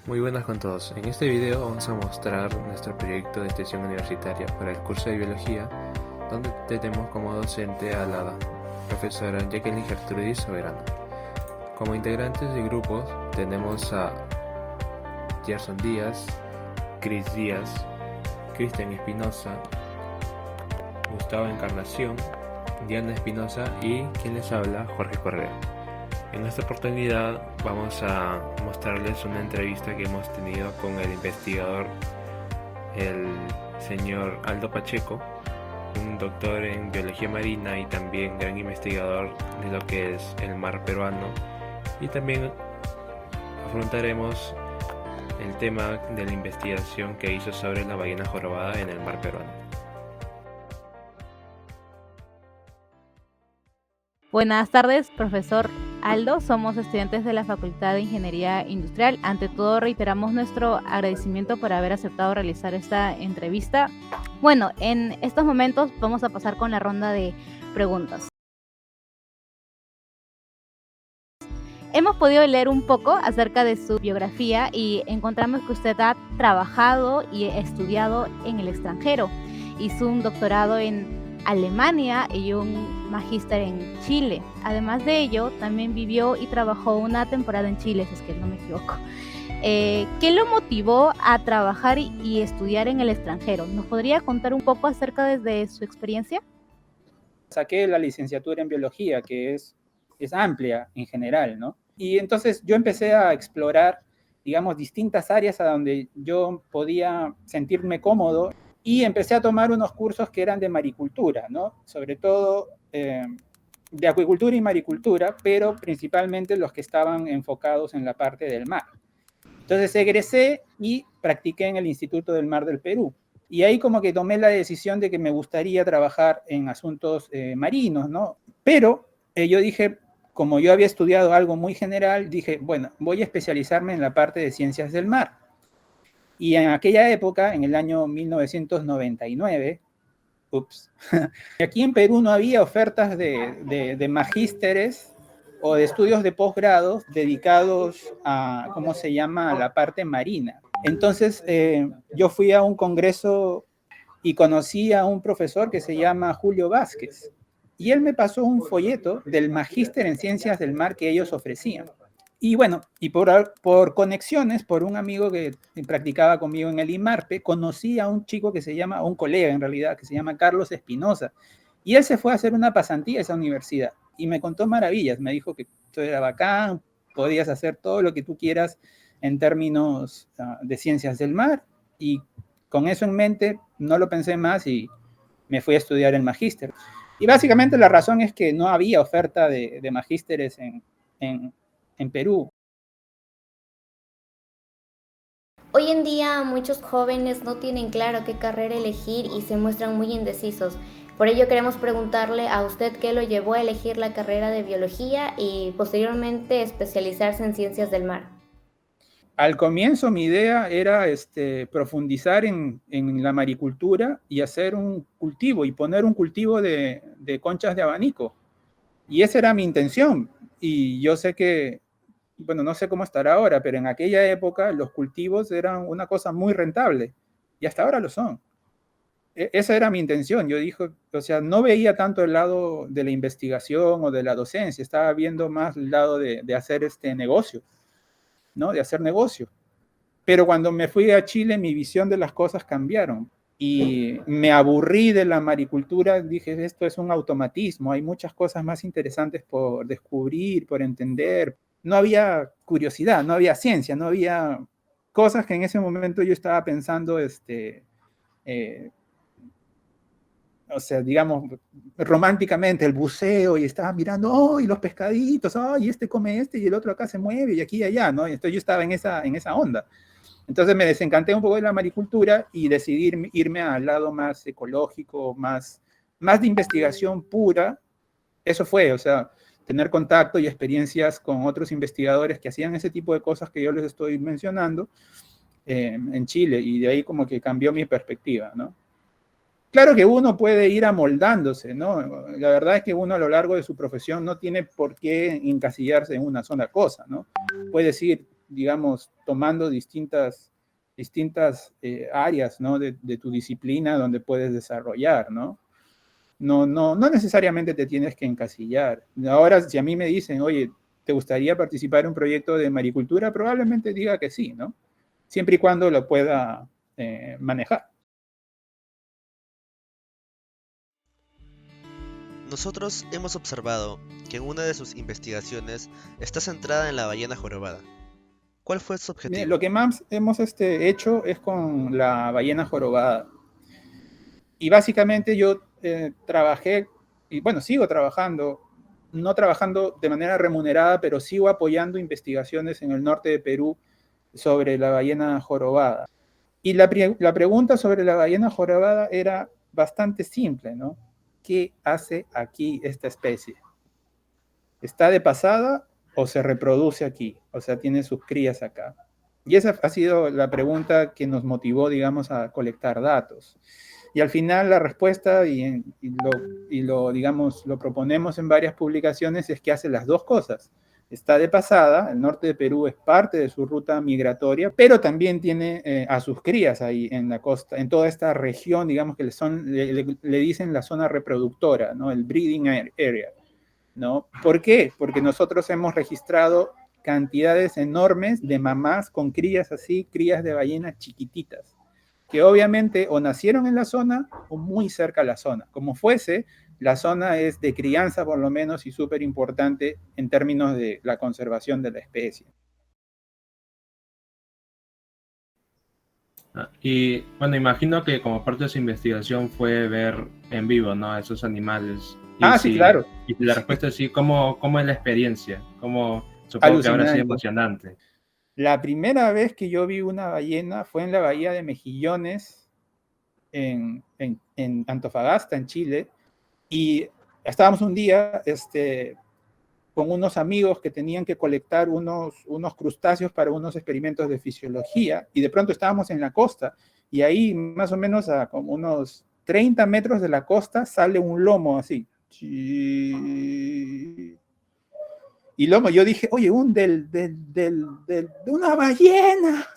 Muy buenas con todos. En este video vamos a mostrar nuestro proyecto de extensión universitaria para el curso de biología, donde tenemos como docente a la profesora Jacqueline Gertrudis Soberano. Como integrantes de grupos tenemos a Gerson Díaz, Chris Díaz, Cristian Espinosa, Gustavo Encarnación, Diana Espinosa y quien les habla, Jorge Correa. En esta oportunidad vamos a mostrarles una entrevista que hemos tenido con el investigador, el señor Aldo Pacheco, un doctor en biología marina y también gran investigador de lo que es el mar peruano, y también afrontaremos el tema de la investigación que hizo sobre la ballena jorobada en el mar peruano. Buenas tardes, profesor Aldo. Somos estudiantes de la Facultad de Ingeniería Industrial. Ante todo, reiteramos nuestro agradecimiento por haber aceptado realizar esta entrevista. Bueno, en estos momentos vamos a pasar con la ronda de preguntas. Hemos podido leer un poco acerca de su biografía y encontramos que usted ha trabajado y estudiado en el extranjero. Hizo un doctorado en Alemania y un magíster en Chile. Además de ello, también vivió y trabajó una temporada en Chile, si es que no me equivoco. ¿Qué lo motivó a trabajar y estudiar en el extranjero? ¿Nos podría contar un poco acerca de su experiencia? Saqué la licenciatura en biología, que es amplia en general, ¿no? Y entonces yo empecé a explorar, digamos, distintas áreas a donde yo podía sentirme cómodo y empecé a tomar unos cursos que eran de maricultura, ¿no? Sobre todo de acuicultura y maricultura, pero principalmente los que estaban enfocados en la parte del mar. Entonces egresé y practiqué en el Instituto del Mar del Perú. Y ahí como que tomé la decisión de que me gustaría trabajar en asuntos marinos, ¿no? Pero yo dije, como yo había estudiado algo muy general, dije, bueno, voy a especializarme en la parte de ciencias del mar. Y en aquella época, en el año 1999, aquí en Perú no había ofertas de magísteres o de estudios de posgrados dedicados a, ¿cómo se llama?, a la parte marina. Entonces, yo fui a un congreso y conocí a un profesor que se llama Julio Vázquez. Y él me pasó un folleto del magíster en ciencias del mar que ellos ofrecían. Y bueno, y por conexiones, por un amigo que practicaba conmigo en el IMARPE, conocí a un chico que se llama, a un colega en realidad, que se llama Carlos Espinosa. Y él se fue a hacer una pasantía a esa universidad y me contó maravillas. Me dijo que todo era bacán, podías hacer todo lo que tú quieras en términos de ciencias del mar. Y con eso en mente, no lo pensé más y me fui a estudiar el magíster. Y básicamente la razón es que no había oferta de magísteres en Perú. Hoy en día muchos jóvenes no tienen claro qué carrera elegir y se muestran muy indecisos. Por ello queremos preguntarle a usted qué lo llevó a elegir la carrera de biología y posteriormente especializarse en ciencias del mar. Al comienzo mi idea era profundizar en la maricultura y hacer un cultivo y poner un cultivo de conchas de abanico. Y esa era mi intención. Y yo sé que, bueno, no sé cómo estará ahora, pero en aquella época los cultivos eran una cosa muy rentable y hasta ahora lo son. Esa era mi intención. Yo dije, o sea, no veía tanto el lado de la investigación o de la docencia, estaba viendo más el lado de hacer este negocio, ¿no? De hacer negocio. Pero cuando me fui a Chile, mi visión de las cosas cambiaron y me aburrí de la maricultura. Dije, esto es un automatismo, hay muchas cosas más interesantes por descubrir, por entender. No había curiosidad, no había ciencia, no había cosas que en ese momento yo estaba pensando, o sea, digamos, románticamente, el buceo, y estaba mirando, oh, y los pescaditos, oh, y este come este, y el otro acá se mueve, y aquí y allá, ¿no? Y entonces yo estaba en esa onda. Entonces me desencanté un poco de la maricultura y decidí irme al lado más ecológico, más de investigación pura. Eso fue, o sea, tener contacto y experiencias con otros investigadores que hacían ese tipo de cosas que yo les estoy mencionando en Chile, y de ahí como que cambió mi perspectiva, ¿no? Claro que uno puede ir amoldándose, ¿no? La verdad es que uno a lo largo de su profesión no tiene por qué encasillarse en una sola cosa, ¿no? Puedes ir digamos, tomando distintas áreas, ¿no? de tu disciplina donde puedes desarrollar, ¿no? No necesariamente te tienes que encasillar. Ahora, si a mí me dicen, oye, ¿te gustaría participar en un proyecto de maricultura? Probablemente diga que sí, ¿no? Siempre y cuando lo pueda manejar. Nosotros hemos observado que en una de sus investigaciones está centrada en la ballena jorobada. ¿Cuál fue su objetivo? Lo que más hemos hecho es con la ballena jorobada. Y básicamente yo trabajé, y bueno, sigo trabajando, no trabajando de manera remunerada, pero sigo apoyando investigaciones en el norte de Perú sobre la ballena jorobada. Y la pregunta sobre la ballena jorobada era bastante simple, ¿no? ¿Qué hace aquí esta especie? ¿Está de pasada o se reproduce aquí? O sea, tiene sus crías acá. Y esa ha sido la pregunta que nos motivó, digamos, a colectar datos. Y al final la respuesta, digamos, lo proponemos en varias publicaciones, es que hace las dos cosas. Está de pasada, el norte de Perú es parte de su ruta migratoria, pero también tiene a sus crías ahí en la costa, en toda esta región, digamos que le dicen la zona reproductora, ¿no? El breeding area, ¿no? ¿Por qué? Porque nosotros hemos registrado cantidades enormes de mamás con crías así, crías de ballenas chiquititas, que obviamente o nacieron en la zona o muy cerca a la zona. Como fuese, la zona es de crianza por lo menos y súper importante en términos de la conservación de la especie. Y bueno, imagino que como parte de su investigación fue ver en vivo, ¿no? A esos animales. Y Sí, claro. Y la respuesta es sí, ¿cómo es la experiencia? Supongo que habrá sido emocionante. La primera vez que yo vi una ballena fue en la bahía de Mejillones, en Antofagasta, en Chile, y estábamos un día con unos amigos que tenían que colectar unos crustáceos para unos experimentos de fisiología, y de pronto estábamos en la costa, y ahí más o menos a como unos 30 metros de la costa sale un lomo así. Y lomo, yo dije, oye, de una ballena.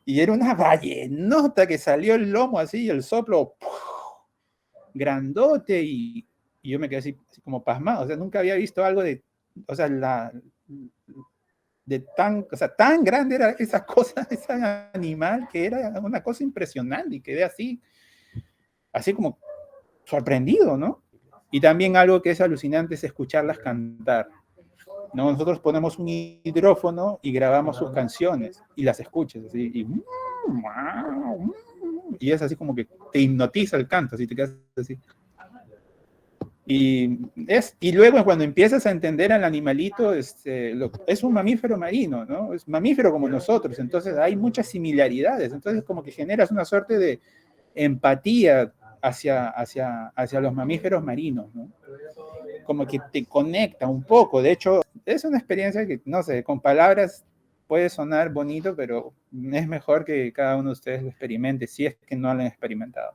Y era una ballenota que salió el lomo así, el soplo ¡puf! Grandote, y yo me quedé así como pasmado. O sea, nunca había visto algo o sea, tan grande era esa cosa, ese animal, que era una cosa impresionante, y quedé así como sorprendido, ¿no? Y también algo que es alucinante es escucharlas cantar, ¿no? Nosotros ponemos un hidrófono y grabamos sus canciones y las escuchas así, y es así como que te hipnotiza el canto, así te quedas así. Y luego cuando empiezas a entender al animalito, es un mamífero marino, ¿no? Es mamífero como nosotros, entonces hay muchas similaridades, entonces como que generas una suerte de empatía hacia los mamíferos marinos, ¿no? Como que te conecta un poco. De hecho, es una experiencia que, no sé, con palabras puede sonar bonito, pero es mejor que cada uno de ustedes lo experimente, si es que no lo han experimentado.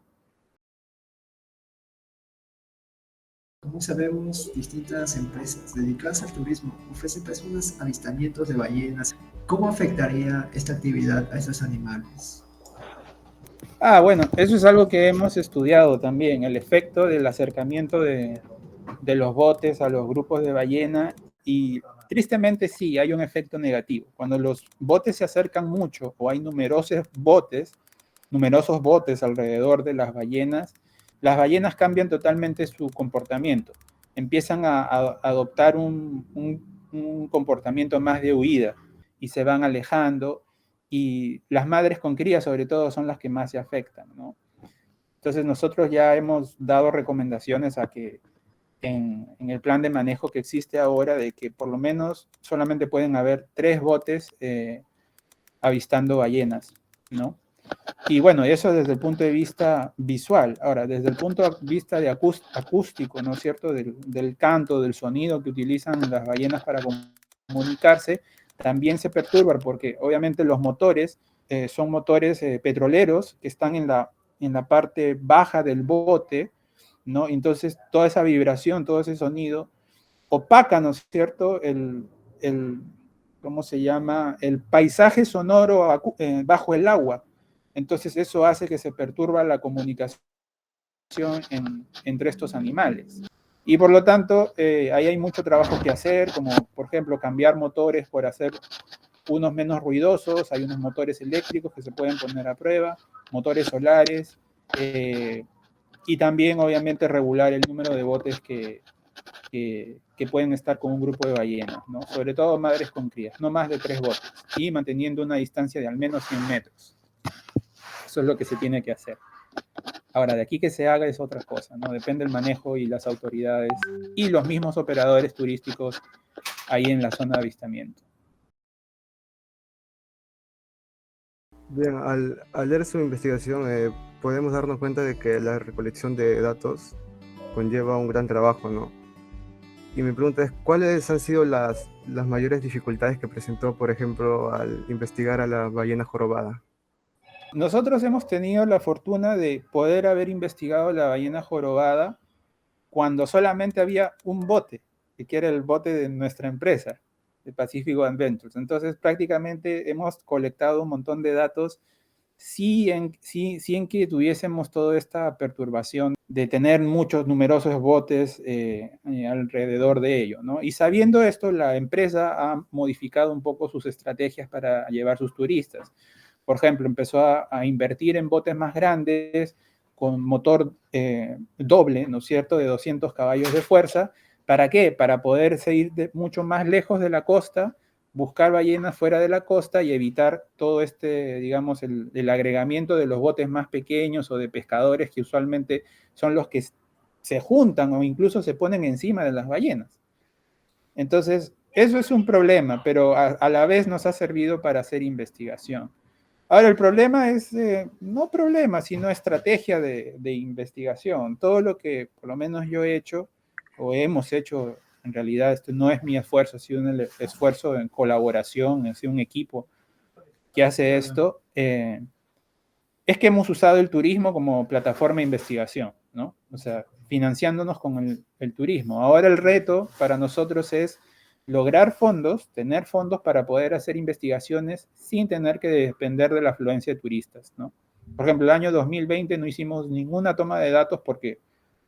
Como sabemos, distintas empresas dedicadas al turismo ofrecen personas avistamientos de ballenas. ¿Cómo afectaría esta actividad a estos animales? Bueno, eso es algo que hemos estudiado también, el efecto del acercamiento de los botes a los grupos de ballena, y tristemente sí, hay un efecto negativo. Cuando los botes se acercan mucho o hay numerosos botes alrededor de las ballenas cambian totalmente su comportamiento. Empiezan a adoptar un comportamiento más de huida y se van alejando, y las madres con crías sobre todo son las que más se afectan, ¿no? Entonces nosotros ya hemos dado recomendaciones a que en el plan de manejo que existe ahora, de que por lo menos solamente pueden haber 3 botes avistando ballenas, ¿no? Y bueno, eso desde el punto de vista visual. Ahora, desde el punto de vista de acústico, ¿no es cierto? Del canto, del sonido que utilizan las ballenas para comunicarse, también se perturban, porque obviamente los motores son motores petroleros que están en la parte baja del bote, ¿no? Entonces, toda esa vibración, todo ese sonido opaca, ¿no es cierto?, ¿cómo se llama? El paisaje sonoro bajo el agua. Entonces eso hace que se perturba la comunicación entre estos animales. Y por lo tanto, ahí hay mucho trabajo que hacer, como por ejemplo cambiar motores por hacer unos menos ruidosos, hay unos motores eléctricos que se pueden poner a prueba, motores solares, y también obviamente regular el número de botes que pueden estar con un grupo de ballenas, ¿no? Sobre todo madres con crías, no más de 3 botes, y manteniendo una distancia de al menos 100 metros. Eso es lo que se tiene que hacer. Ahora, de aquí que se haga es otra cosa, ¿no? Depende del manejo y las autoridades y los mismos operadores turísticos ahí en la zona de avistamiento. Bien, al leer su investigación podemos darnos cuenta de que la recolección de datos conlleva un gran trabajo, ¿no? Y mi pregunta es, ¿cuáles han sido las mayores dificultades que presentó, por ejemplo, al investigar a la ballena jorobada? Nosotros hemos tenido la fortuna de poder haber investigado la ballena jorobada cuando solamente había un bote, que era el bote de nuestra empresa, de Pacific Adventures. Entonces, prácticamente hemos colectado un montón de datos sin que tuviésemos toda esta perturbación de tener muchos, numerosos botes alrededor de ello, ¿no? Y sabiendo esto, la empresa ha modificado un poco sus estrategias para llevar sus turistas. Por ejemplo, empezó a invertir en botes más grandes, con motor doble, ¿no es cierto?, de 200 caballos de fuerza. ¿Para qué? Para poder seguir mucho más lejos de la costa, buscar ballenas fuera de la costa y evitar todo digamos, el agregamiento de los botes más pequeños o de pescadores que usualmente son los que se juntan o incluso se ponen encima de las ballenas. Entonces, eso es un problema, pero a la vez nos ha servido para hacer investigación. Ahora, el problema es, no problema, sino estrategia de investigación. Todo lo que por lo menos yo he hecho, o hemos hecho, en realidad esto no es mi esfuerzo, ha sido un esfuerzo en colaboración, ha sido un equipo que hace esto, es que hemos usado el turismo como plataforma de investigación, ¿no? O sea, financiándonos con el turismo. Ahora el reto para nosotros es lograr fondos, tener fondos para poder hacer investigaciones sin tener que depender de la afluencia de turistas, ¿no? Por ejemplo, el año 2020 no hicimos ninguna toma de datos porque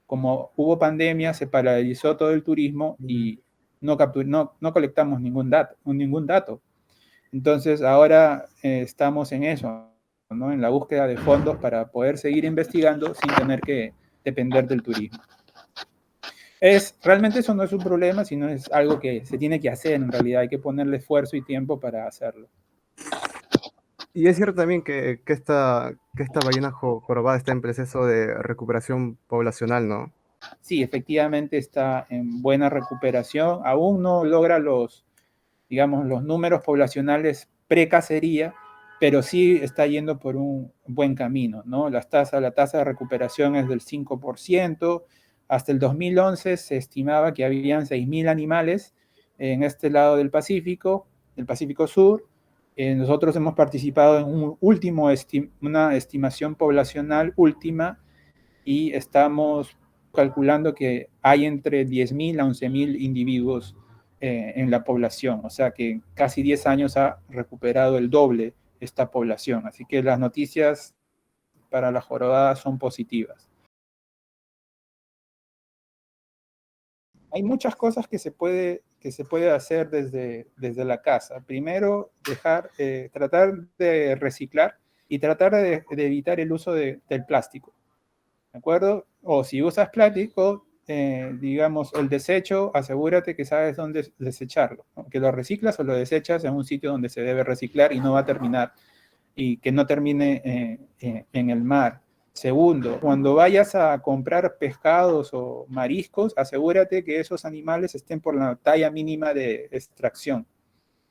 como hubo pandemia, se paralizó todo el turismo y no colectamos ningún dato. Entonces, ahora estamos en eso, ¿no? En la búsqueda de fondos para poder seguir investigando sin tener que depender del turismo. Realmente eso no es un problema, sino es algo que se tiene que hacer en realidad. Hay que ponerle esfuerzo y tiempo para hacerlo. Y es cierto también que esta ballena jorobada está en proceso de recuperación poblacional, ¿no? Sí, efectivamente está en buena recuperación. Aún no logra digamos, los números poblacionales pre-cacería, pero sí está yendo por un buen camino, ¿no? La tasa de recuperación es del 5%. Hasta el 2011 se estimaba que habían 6.000 animales en este lado del Pacífico Sur. Nosotros hemos participado en una estimación poblacional última y estamos calculando que hay entre 10.000 a 11.000 individuos en la población, o sea que en casi 10 años ha recuperado el doble esta población, así que las noticias para la jorobada son positivas. Hay muchas cosas que se puede hacer desde la casa. Primero, tratar de reciclar y tratar de evitar el uso del plástico, ¿de acuerdo? O si usas plástico, digamos, el desecho, asegúrate que sabes dónde desecharlo, ¿no? Que lo reciclas o lo desechas en un sitio donde se debe reciclar y no va a terminar, y que no termine en el mar. Segundo, cuando vayas a comprar pescados o mariscos, asegúrate que esos animales estén por la talla mínima de extracción,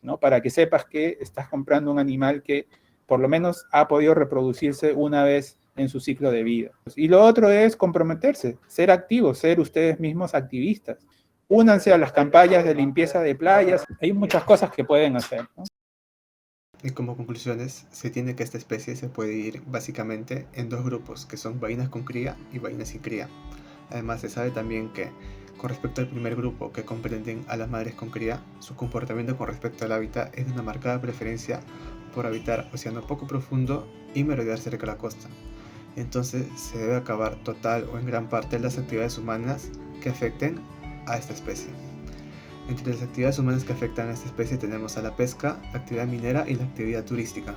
¿no? Para que sepas que estás comprando un animal que por lo menos ha podido reproducirse una vez en su ciclo de vida. Y lo otro es comprometerse, ser activos, ser ustedes mismos activistas. Únanse a las campañas de limpieza de playas. Hay muchas cosas que pueden hacer, ¿no? Y como conclusiones, se tiene que esta especie se puede dividir básicamente en dos grupos, que son ballenas con cría y ballenas sin cría. Además, se sabe también que Con respecto al primer grupo, que comprenden a las madres con cría, su comportamiento con respecto al hábitat es de una marcada preferencia por habitar océano poco profundo y merodear cerca de la costa. Entonces se debe acabar total o en gran parte las actividades humanas que afecten a esta especie. Entre las actividades humanas que afectan a esta especie tenemos a la pesca, la actividad minera y la actividad turística.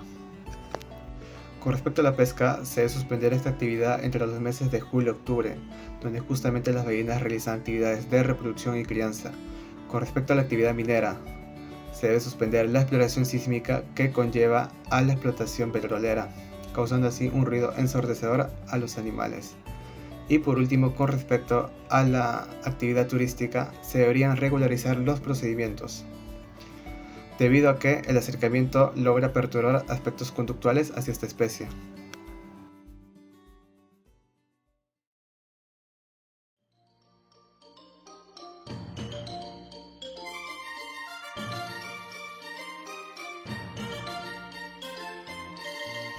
Con respecto a la pesca, se debe suspender esta actividad entre los meses de julio y octubre, donde justamente las ballenas realizan actividades de reproducción y crianza. Con respecto a la actividad minera, se debe suspender la exploración sísmica que conlleva a la explotación petrolera, causando así un ruido ensordecedor a los animales. Y por último, con respecto a la actividad turística, se deberían regularizar los procedimientos, debido a que el acercamiento logra perturbar aspectos conductuales hacia esta especie.